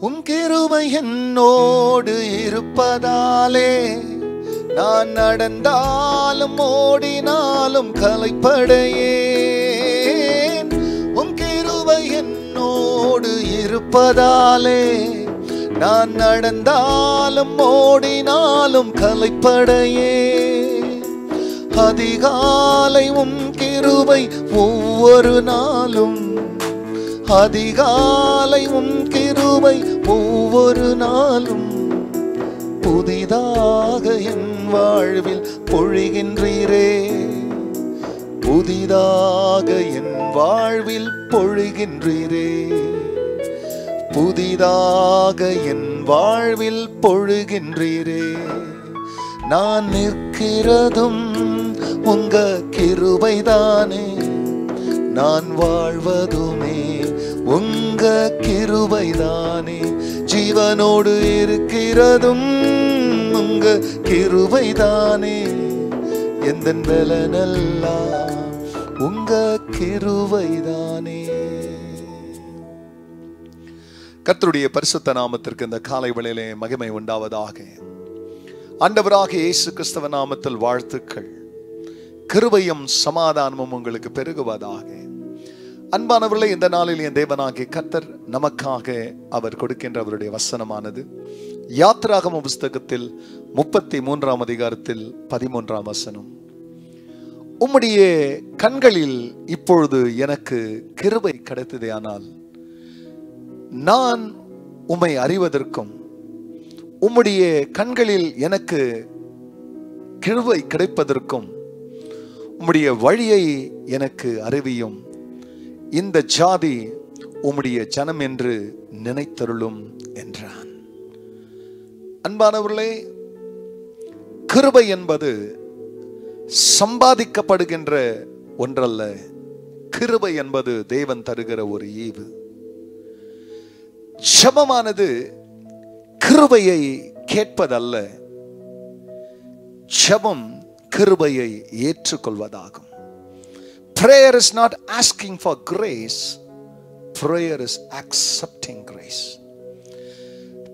உம் கிருபை என்னோடு இருப்பதாலே நான் நடந்தாலும் ஓடினாலும் களைப்படையேன். உம் கிருபை என்னோடு இருப்பதாலே நான் நடந்தாலும் ஓடினாலும் களைப்படையேன். அதிகாலை உம் கிருபை ஒவ்வொரு நாளும், அதிகாலை உம் கிருபை ஒவ்வொரு நாளும் புதிதாக என் வாழ்வில் பொழிகின்றீரே, புதிதாக என் வாழ்வில் பொழிகின்றீரே, புதிதாக என் வாழ்வில் பொழிகின்றீரே. நான் நிற்கிறதும் உங்க கிருபைதானே, நான் வாழ்வதுமே உங்க கிருபைதானே, ஜீவனோடு இருக்கிறதும் உங்க கிருபைதானே, எந்த பலனெல்லாம் உங்க கிருபைதானே. கர்த்தருடைய பரிசுத்த நாமத்திற்கு இந்த காலை வேளையிலே மகிமை உண்டாவதாக. ஆண்டவராக இயேசு கிறிஸ்துவ நாமத்தில் வாழ்த்துக்கள். கிருபையும் சமாதானமும் உங்களுக்கு பெருகுவதாக. அன்பானவர்களே, இந்த நாளில் என் தேவனாகிய கர்த்தர் நமக்காக அவர் கொடுக்கின்ற அவருடைய வசனமானது யாத்திராகம புஸ்தகத்தில் 33ஆம் அதிகாரத்தில் 13ஆம் வசனம். உம்முடைய கண்களில் இப்பொழுது எனக்கு கிருபை கிடைத்ததே, ஆனால் நான் உம்மை அறிவதற்கும் உம்முடைய கண்களில் எனக்கு கிருபை கிடைப்பதற்கும் உம்முடைய வழியை எனக்கு அறிவியும். இந்த ஜாதி உம்முடைய ஜனம் என்று நினைத்தருளும் என்றான். அன்பானவர்களே, கிருபை என்பது சம்பாதிக்கப்படுகின்ற ஒன்றல்ல. கிருபை என்பது தேவன் தருகிற ஒரு ஈவு. ஜெபமானது கிருபையை கேட்பதல்ல, ஜெபம் கிருபையை ஏற்றுக்கொள்வதாகும். Prayer is not asking for grace, prayer is accepting grace.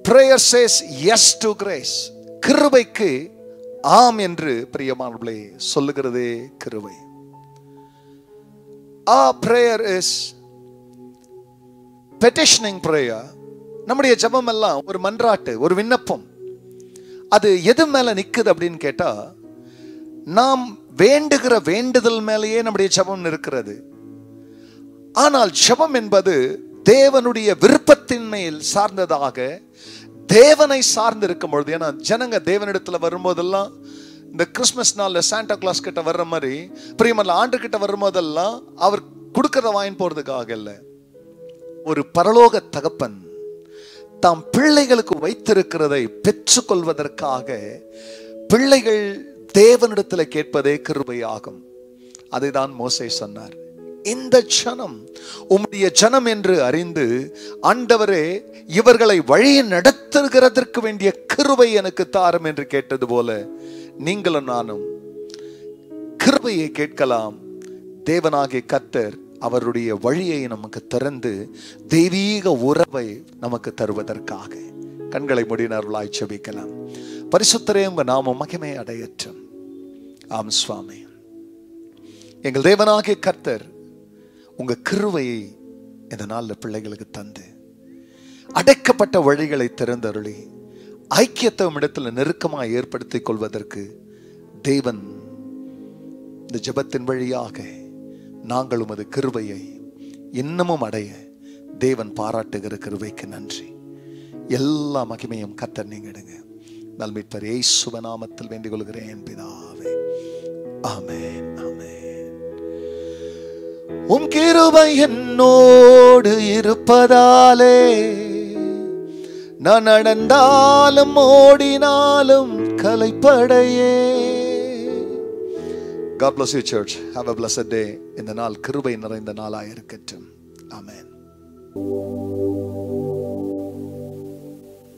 Prayer says yes to grace. கிருபைக்கு ஆம் என்று பிரியமானவர்களே சொல்லுகிறதே கிருபை. Our prayer is petitioning prayer. நம்முடைய ஜெபம் எல்லாம் ஒரு மன்றாட்டு, ஒரு விண்ணப்பம். அது எது மேல நிக்குது அப்படின்னு கேட்டா, நாம் வேண்டுகிற வேண்டுதல் மேலேயே நம்முடைய ஜெபம் இருக்கிறது. ஆனால் ஜெபம் என்பது தேவனுடைய விருப்பத்தின் மேல் சார்ந்ததாக, தேவனை சார்ந்து இருக்கும் பொழுது. ஏன்னா ஜனங்க தேவனிடத்துல வரும்போதெல்லாம், இந்த கிறிஸ்மஸ் நாள்ல சாண்டா கிளாஸ் கிட்ட வர்ற மாதிரி, பிரியமல்ல ஆண்டு கிட்ட வரும்போதெல்லாம் அவர் கொடுக்கறத வாங்கி போறதுக்காக இல்ல. ஒரு பரலோக தகப்பன் தாம் பிள்ளைகளுக்கு வைத்திருக்கிறதை பெற்றுக்கொள்வதற்காக பிள்ளைகள் தேவனிடத்தில் கேட்பதே கிருபையாகும். அதைதான் மோசே சொன்னார். இந்த ஜனம் உம்முடைய ஜனம் என்று அறிந்து, ஆண்டவரே இவர்களை வழியை நடத்துகிறதற்கு வேண்டிய கிருபை எனக்கு தாரும் என்று கேட்டது போல நீங்களும் நானும் கிருபையை கேட்கலாம். தேவனாகிய கர்த்தர் அவருடைய வழியை நமக்கு திறந்து தெய்வீக உறவை நமக்கு தருவதற்காக. கண்களை மூடினவர்களாய் ஜெபிக்கலாம். பரிசுத்தரே, உங்க நாமம் மகிமை அடையட்டும். ஆம் சுவாமி, எங்கள் தேவனாகிய கர்த்தர் உங்க கிருபையை இந்த நாளில் பிள்ளைகளுக்கு தந்து அடைக்கப்பட்ட வழிகளை திறந்தருளி ஐக்கியத்தை இடத்தில் நெருக்கமாக ஏற்படுத்திக் கொள்வதற்கு தேவன் இந்த ஜெபத்தின் வழியாக நாங்கள் உமது கிருபையை இன்னமும் அடைய தேவன் பாராட்டுகிற கிருபைக்கு நன்றி. எல்லா மகிமையும் கர்த்தர் நீங்க எடுங்க. நல்மீட்பர் இயேசுவின் நாமத்தில் வேண்டிக் கொள்கிறேன் பிதாவே. ஆமென், ஆமென். உம் கிருபை என்னோடு இருப்பதாலே நான் நடந்தாலும் ஓடினாலும் களைப்படையே. God bless you, church. Have a blessed day. இந்த நாள் கிருபை நிறைந்த நாளாக இருக்கட்டும். ஆமென்.